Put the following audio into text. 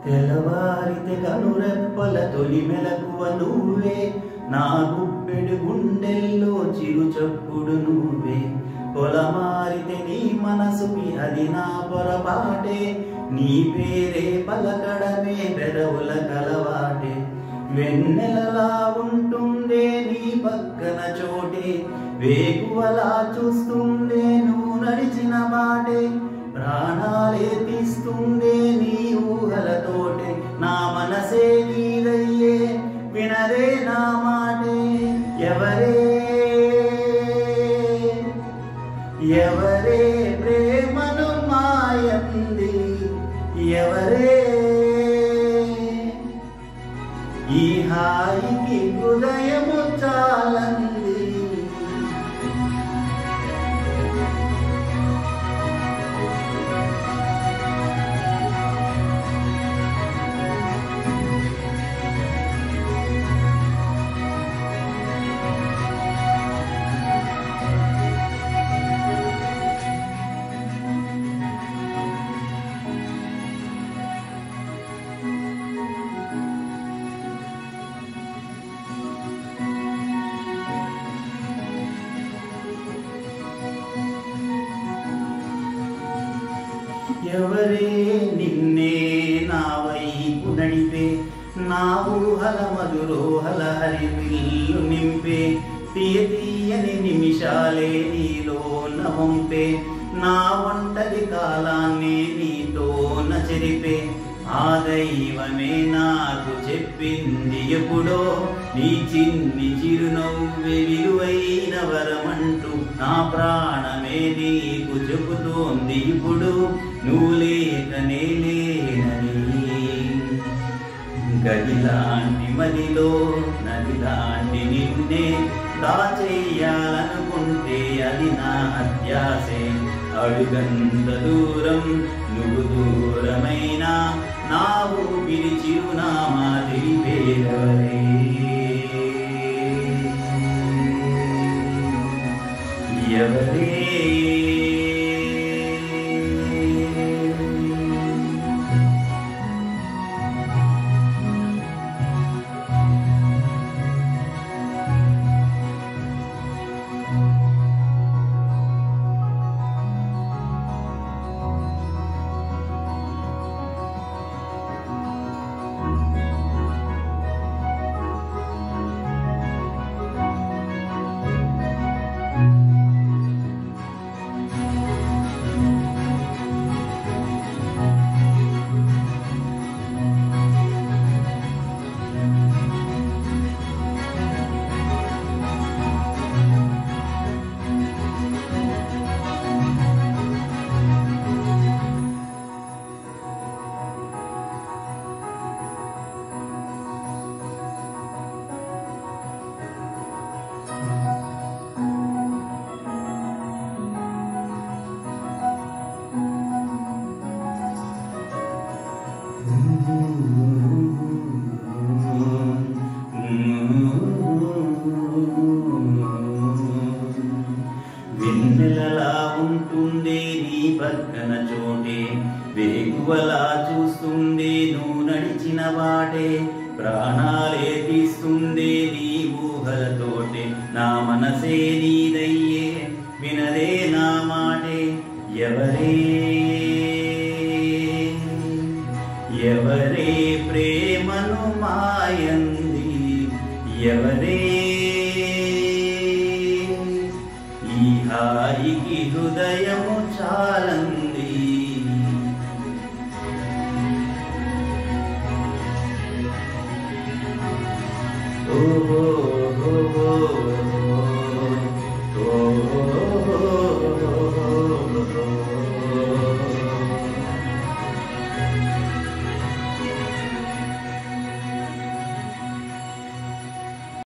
తెల్లవారితే కనురెప్పల తొలి మెలకువ నువ్వే, నా గుప్పెడు గుండెల్లో చిరు చప్పుడు నువ్వే. పొలమారితే నీ మనసుకి అది నా పొరపాటే, నీ పేరే పలకడమే పెదవుల కలవాటే. వెన్నెలలా ఉంటుందే నీ పక్కన చోటే, వేకువలా చూస్తుందే నువ్వు నడిచిన బాటే. ప్రాణాలే తీస్తుందే నీ ఊహలతోటే, నా మనసే నీదయ్యే వినదే నా మాటే. ఎవరే ప్రేమను మాయంది, ఎవరే ఈ హాయికి హృదయము చాలంది. ఎవరే నిన్నే నా వైపు నడిపే, నా ఊహల మధురోహల హరివిల్లు నింపే. తీయని నిమిషాలే నీలో నవంపే, నా ఒంటరి కాలాన్ని నీతోన చెరిపే. ఆ దైవమే నాకు చెప్పింది ఎప్పుడో, నీ చిన్ని చిరునవ్వే విలువైన వరమంటూ. నా ప్రాణమే నీకు చెబుతోంది ఇప్పుడు, నువ్వు లేకనే లేనని. గదిలాంటి మదిలో నదిలాంటి నిన్నే దాచేయాలనుకుంటే అది నా అత్యాసే. అడుగంత దూరం నువ్వు దూరమైనా, నా ఊపిరి చిరునామా తెలిపేదవరే. ఎవరే వెన్నెలలా ఉంటుందే నీ పక్కన చోటే, వేకువలా చూస్తుందే నువ్వు నడిచిన వాటే. ప్రాణాలే తీస్తుందే నీ ఊహలతోటే, నా మనసే నీదయ్యే వినదే నా మాటే. ఎవరే ప్రేమను మాయంది, ఎవరే ఈ హాయికి హృదయము చాలంది.